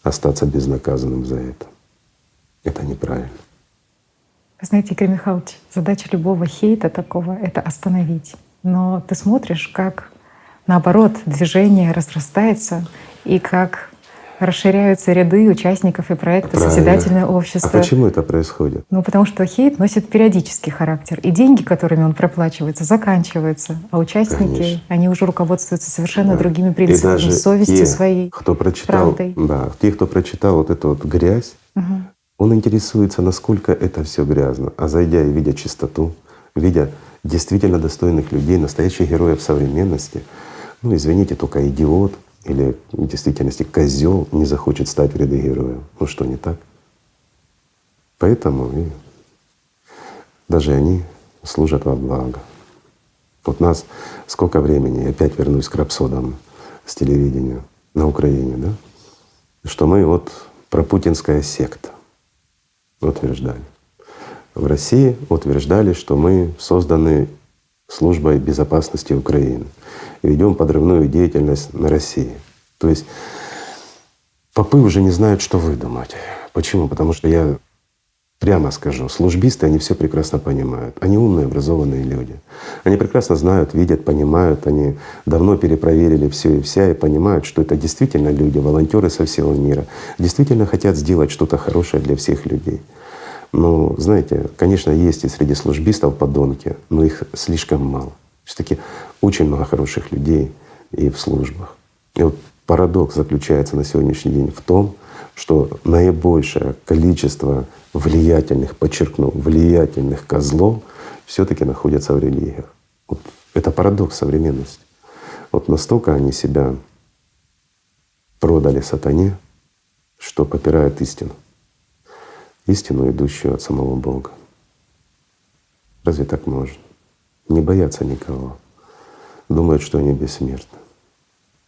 остаться безнаказанным за это. Это неправильно. Вы знаете, Игорь Михайлович, задача любого хейта такого — это остановить. Но ты смотришь, как наоборот движение разрастается и как расширяются ряды участников и проекта Правильно. «Созидательное общество». А почему это происходит? Ну, потому что хейт носит периодический характер, и деньги, которыми он проплачивается, заканчиваются, а участники, Конечно. они уже руководствуются совершенно Да. другими И принципами, даже совестью те, своей, кто прочитал, правдой. да, те, кто прочитал вот эту вот грязь, он интересуется, насколько это все грязно. А зайдя и видя чистоту, видя действительно достойных людей, настоящих героев современности, ну извините, только идиот или в действительности козел не захочет стать в ряды героев. Ну что, не так? Поэтому и даже они служат во благо. Вот нас сколько времени, я опять вернусь к рапсодам с телевидения на Украине, да? Что мы вот пропутинская секта утверждали. В России утверждали, что мы созданы службой безопасности Украины и ведем подрывную деятельность на России. То есть попы уже не знают, что выдумать. Почему? Потому что я прямо скажу, службисты, они все прекрасно понимают. Они умные, образованные люди. Они прекрасно знают, видят, понимают. Они давно перепроверили все и вся и понимают, что это действительно люди, волонтеры со всего мира, действительно хотят сделать что-то хорошее для всех людей. Ну, знаете, конечно, есть и среди службистов подонки, но их слишком мало. Все-таки очень много хороших людей и в службах. И вот парадокс заключается на сегодняшний день в том, что наибольшее количество влиятельных, подчеркну, влиятельных козлов все-таки находятся в религиях. Вот это парадокс современности. Вот настолько они себя продали сатане, что попирают истину. Истину, идущую от самого Бога. Разве так можно? Не боятся никого. Думают, что они бессмертны.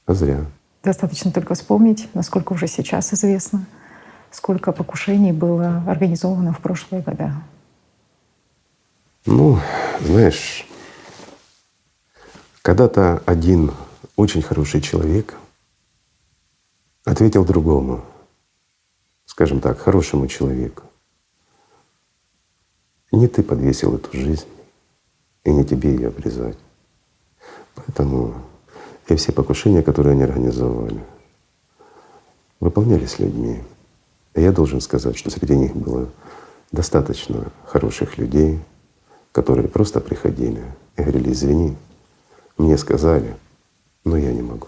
А зря. Достаточно только вспомнить, насколько уже сейчас известно, сколько покушений было организовано в прошлые года. Ну, знаешь, когда-то один очень хороший человек ответил другому, скажем так, хорошему человеку: не ты подвесил эту жизнь, и не тебе ее обрезать. Поэтому и все покушения, которые они организовывали, выполнялись людьми. И я должен сказать, что среди них было достаточно хороших людей, которые просто приходили и говорили: извини, мне сказали, но я не могу.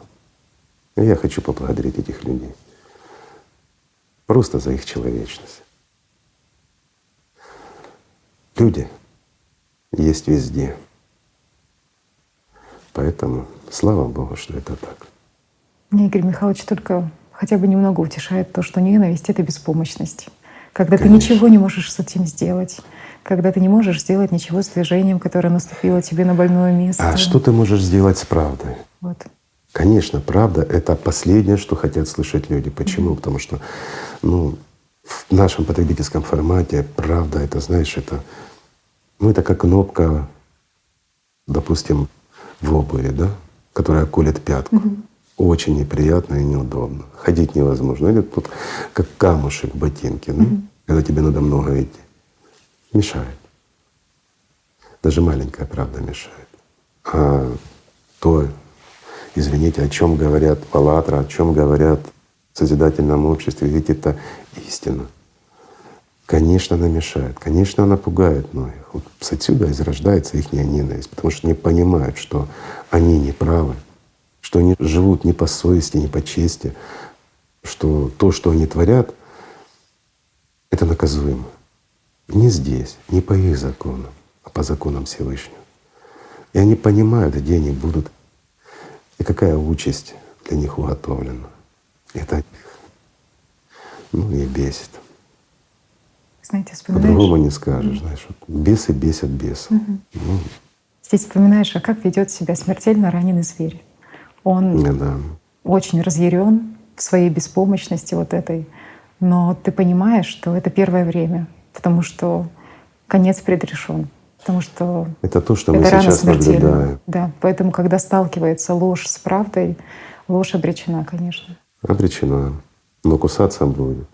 И я хочу поблагодарить этих людей просто за их человечность. Люди есть везде. Поэтому слава Богу, что это так. Мне, Игорь Михайлович, только хотя бы немного утешает то, что ненависть — это беспомощность. Когда ты Конечно. ничего не можешь с этим сделать, когда ты не можешь сделать ничего с движением, которое наступило тебе на больное место. А что ты можешь сделать с правдой? Вот. Конечно, правда — это последнее, что хотят слышать люди. Почему? Потому что в нашем потребительском формате правда — это, знаешь, это как кнопка, допустим, в обуви, да, которая колет пятку. Очень неприятно и неудобно. Ходить невозможно. Или тут как камушек в ботинке, да? Когда тебе надо много идти. Мешает. Даже маленькая правда мешает. А то, извините, о чем говорят Паллатра, о чем говорят в созидательном обществе, ведь это истина. Конечно, она мешает, конечно, она пугает многих. Вот отсюда и зарождается их ненависть, потому что не понимают, что они не правы, что они живут не по совести, не по чести, что то, что они творят, это наказуемо. Не здесь, не по их законам, а по законам Всевышнего. И они понимают, где они будут и какая участь для них уготовлена. Это их, и бесит. Знаете, вспоминаешь… По-другому не скажешь, знаешь. Вот бесы бесят бесов. Здесь вспоминаешь, а как ведет себя смертельно раненый зверь. Он Да. очень разъярен в своей беспомощности вот этой, но ты понимаешь, что это первое время, потому что конец предрешен, потому что Это то, что мы это рана сейчас смертельна. наблюдаем. Да, поэтому, когда сталкивается ложь с правдой, ложь обречена, конечно. Обречена. Но кусаться будет.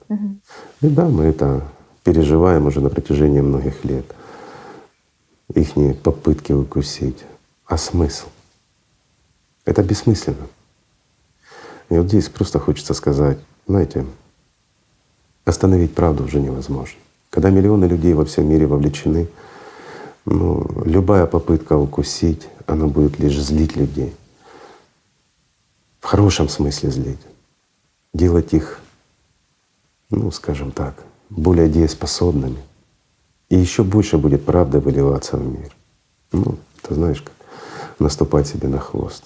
И да, мы это переживаем уже на протяжении многих лет. Ихние попытки укусить. А смысл? Это бессмысленно. И вот здесь просто хочется сказать, знаете, остановить правду уже невозможно. Когда миллионы людей во всем мире вовлечены, любая попытка укусить, она будет лишь злить людей. В хорошем смысле злить. Делать их, скажем так, более дееспособными. И еще больше будет правда выливаться в мир. Ты знаешь, как наступать себе на хвост.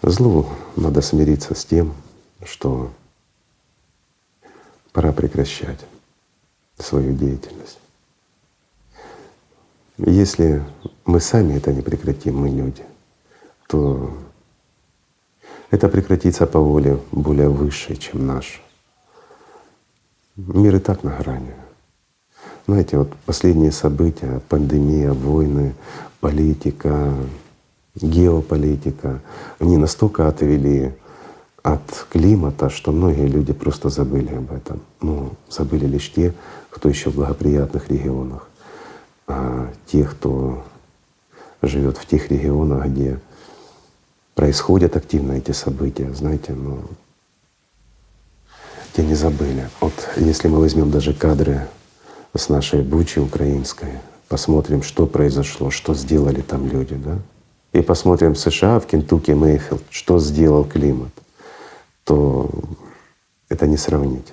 Злу надо смириться с тем, что пора прекращать свою деятельность. Если мы сами это не прекратим, мы люди, то это прекратится по воле более высшей, чем наша. Мир и так на грани. Знаете, вот последние события, пандемия, войны, политика, геополитика, они настолько отвели от климата, что многие люди просто забыли об этом. Забыли лишь те, кто еще в благоприятных регионах. А те, кто живет в тех регионах, где происходят активно эти события, знаете, те не забыли. Вот если мы возьмем даже кадры с нашей Бучи украинской, посмотрим, что произошло, что сделали там люди, да, и посмотрим в США, в Кентукки, Мэйфилд, что сделал климат, то это не сравнить.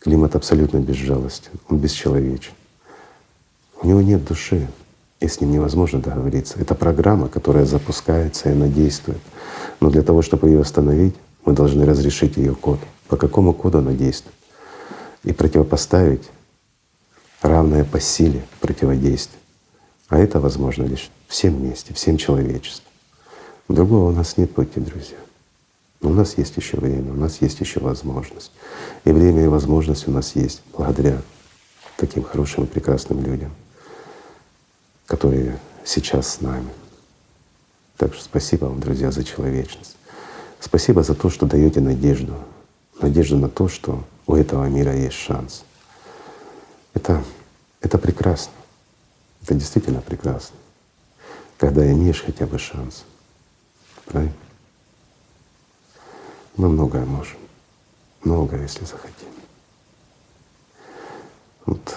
Климат абсолютно безжалостен, он бесчеловечен. У него нет души, и с ним невозможно договориться. Это программа, которая запускается, и она действует. Но для того, чтобы ее остановить, мы должны разрешить ее код. По какому коду она действует? И противопоставить равное по силе противодействие. А это возможно лишь всем вместе, всем человечеством. Другого у нас нет пути, друзья. Но у нас есть еще время, у нас есть еще возможность. И время, и возможность у нас есть благодаря таким хорошим и прекрасным людям, которые сейчас с нами. Так что спасибо вам, друзья, за человечность. Спасибо за то, что даете надежду. Надежду на то, что у этого мира есть шанс. Это прекрасно. Это действительно прекрасно, когда имеешь хотя бы шанс. Правильно? Мы многое можем. Многое, если захотим. Вот,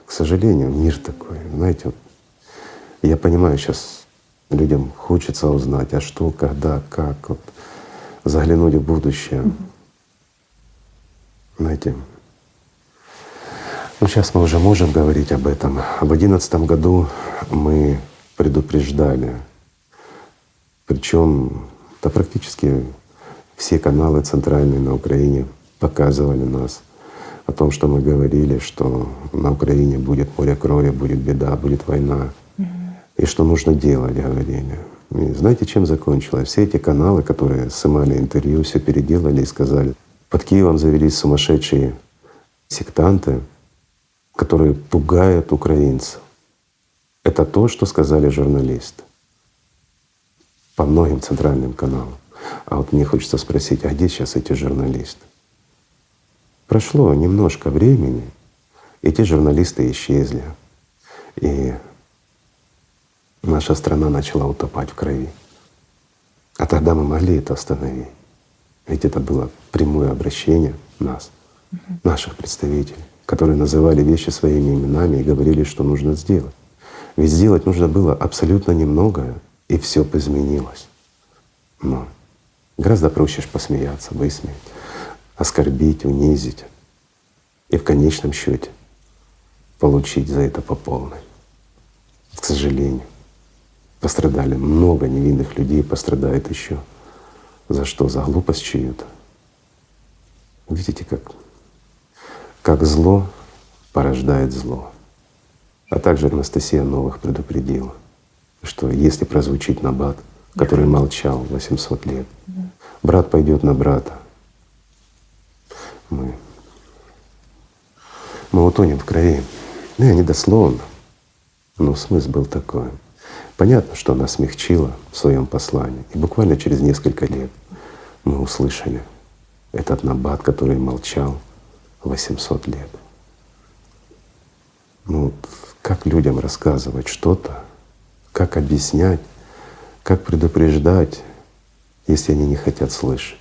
к сожалению, мир такой. Знаете, я понимаю, сейчас людям хочется узнать, а что, когда, как, заглянуть в будущее. Знаете, сейчас мы уже можем говорить об этом. В 2011 году мы предупреждали, причем практически все каналы центральные на Украине показывали нас о том, что мы говорили, что на Украине будет море крови, будет беда, будет война. И что нужно делать, говорили. И знаете, чем закончилось? Все эти каналы, которые снимали интервью, все переделали и сказали: под Киевом завелись сумасшедшие сектанты, которые пугают украинцев. Это то, что сказали журналисты. по многим центральным каналам. А вот мне хочется спросить, а где сейчас эти журналисты? Прошло немножко времени, эти журналисты исчезли, и наша страна начала утопать в крови. А тогда мы могли это остановить. Ведь это было прямое обращение нас, наших представителей, которые называли вещи своими именами и говорили, что нужно сделать. Ведь сделать нужно было абсолютно немного, и все бы изменилось. Но гораздо проще посмеяться, высмеять, оскорбить, унизить и в конечном счете получить за это по полной. К сожалению, пострадали много невинных людей, пострадает еще. За что? За глупость чью-то. Видите, как зло порождает зло. А также Анастасия Новых предупредила, что если прозвучит набат, который молчал 800 лет, брат пойдет на брата, мы утонем в крови. Ну, я не дословно, но смысл был такой. Понятно, что она смягчила в своем послании. И буквально через несколько лет мы услышали этот набат, который молчал 800 лет. Ну вот как людям рассказывать что-то, как объяснять, как предупреждать, если они не хотят слышать?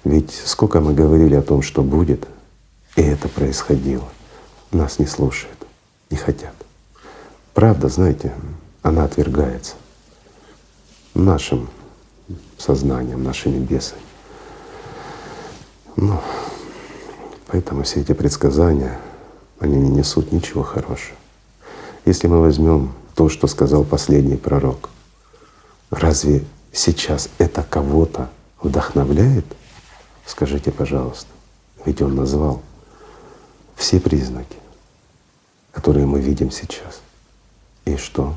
Ведь сколько мы говорили о том, что будет, и это происходило. Нас не слушают, не хотят. Правда, знаете, она отвергается нашим сознанием, нашими бесами. Ну, поэтому все эти предсказания, они не несут ничего хорошего. Если мы возьмем то, что сказал последний пророк, разве сейчас это кого-то вдохновляет? Скажите, пожалуйста. Ведь он назвал все признаки, которые мы видим сейчас. И что?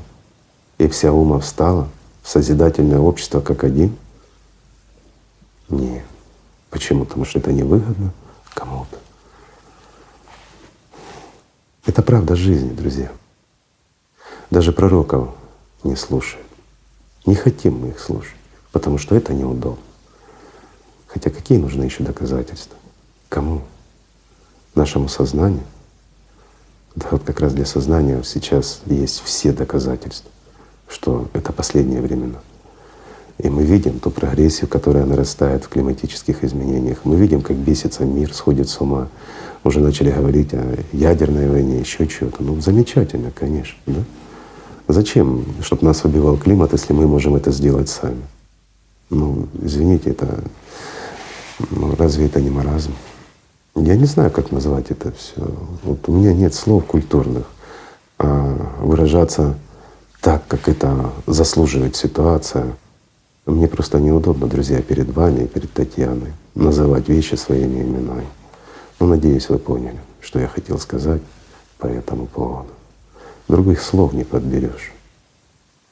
И вся ума встала в созидательное общество как один? Нет. Почему? Потому что это невыгодно кому-то. Это правда жизни, друзья. Даже пророков не слушают. Не хотим мы их слушать, потому что это неудобно. Хотя какие нужны еще доказательства? Кому? Нашему сознанию? Да вот как раз для сознания сейчас есть все доказательства, что это последние времена. И мы видим ту прогрессию, которая нарастает в климатических изменениях. Мы видим, как бесится мир, сходит с ума. Уже начали говорить о ядерной войне, еще чего-то. Ну замечательно, конечно, да? Зачем, чтобы нас убивал климат, если мы можем это сделать сами? Ну, извините, разве это не маразм? Я не знаю, как назвать это все. Вот у меня нет слов культурных, а выражаться так, как это заслуживает ситуация. Мне просто неудобно, друзья, перед вами и перед Татьяной называть вещи своими именами. Но надеюсь, вы поняли, что я хотел сказать по этому поводу. Других слов не подберешь.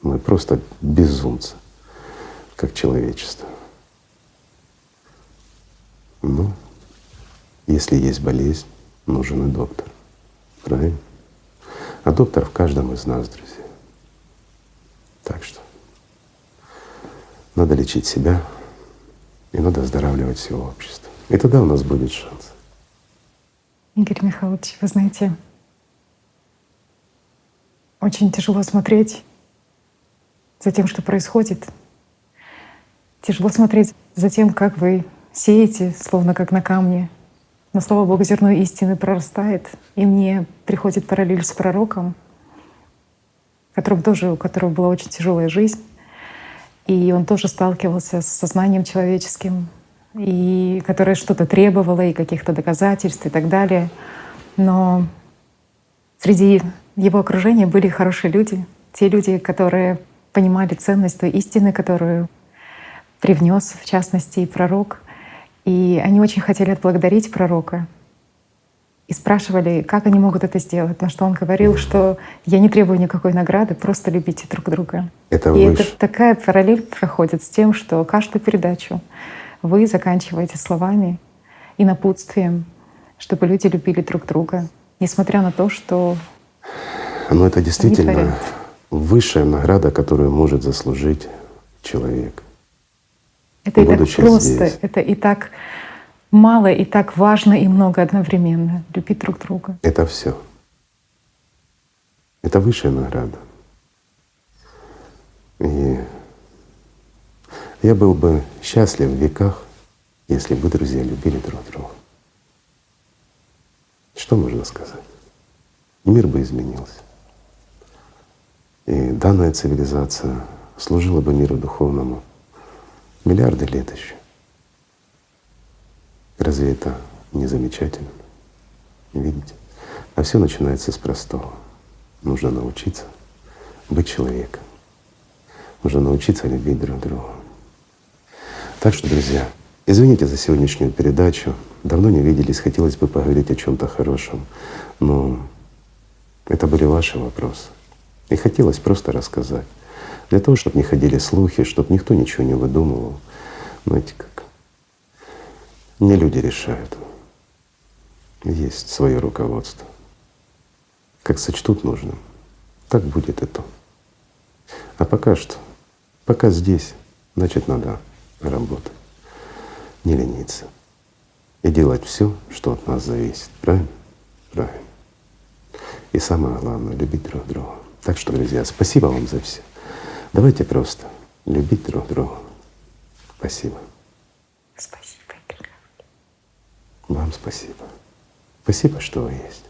Мы просто безумцы, как человечество. Ну, если есть болезнь, нужен и доктор. Правильно? А доктор в каждом из нас, друзья. Так что надо лечить себя и надо оздоравливать все общество. И тогда у нас будет шанс. Игорь Михайлович, вы знаете, очень тяжело смотреть за тем, что происходит. Тяжело смотреть за тем, как вы сеете, словно как на камне. Но, слава Богу, зерно истины прорастает. И мне приходит параллель с пророком, у которого была очень тяжелая жизнь. И он тоже сталкивался с сознанием человеческим, и которое что-то требовало, и каких-то доказательств и так далее. Но среди его окружения были хорошие люди, те люди, которые понимали ценность той истины, которую привнес, в частности, и пророк. И они очень хотели отблагодарить пророка и спрашивали, как они могут это сделать. На что он говорил, что я не требую никакой награды, просто любите друг друга. Это и выше. это такая параллель проходит с тем, что каждую передачу вы заканчиваете словами и напутствием, чтобы люди любили друг друга, несмотря на то, что Но это действительно творят. высшая награда, которую может заслужить человек. Это и так Будучи просто, здесь. это и так мало, и так важно, и много одновременно. Любить друг друга. Это все. Это высшая награда. И я был бы счастлив в веках, если бы друзья любили друг друга. Что можно сказать? Мир бы изменился. И данная цивилизация служила бы миру духовному миллиарды лет еще. Разве это не замечательно? Видите? А все начинается с простого. Нужно научиться быть человеком. Нужно научиться любить друг друга. Так что, друзья, извините за сегодняшнюю передачу. Давно не виделись, хотелось бы поговорить о чем-то хорошем. Но это были ваши вопросы. И хотелось просто рассказать. Для того, чтобы не ходили слухи, чтобы никто ничего не выдумывал. Знаете как? Не люди решают. Есть свое руководство. Как сочтут нужным, так будет и то. А пока что, пока здесь, значит, надо работать, не лениться и делать все, что от нас зависит. Правильно? Правильно. И самое главное — любить друг друга. Так что, друзья, спасибо вам за все. Давайте просто любить друг друга. Спасибо. Спасибо, Игорь Михайлович. Вам спасибо. Спасибо, что вы есть.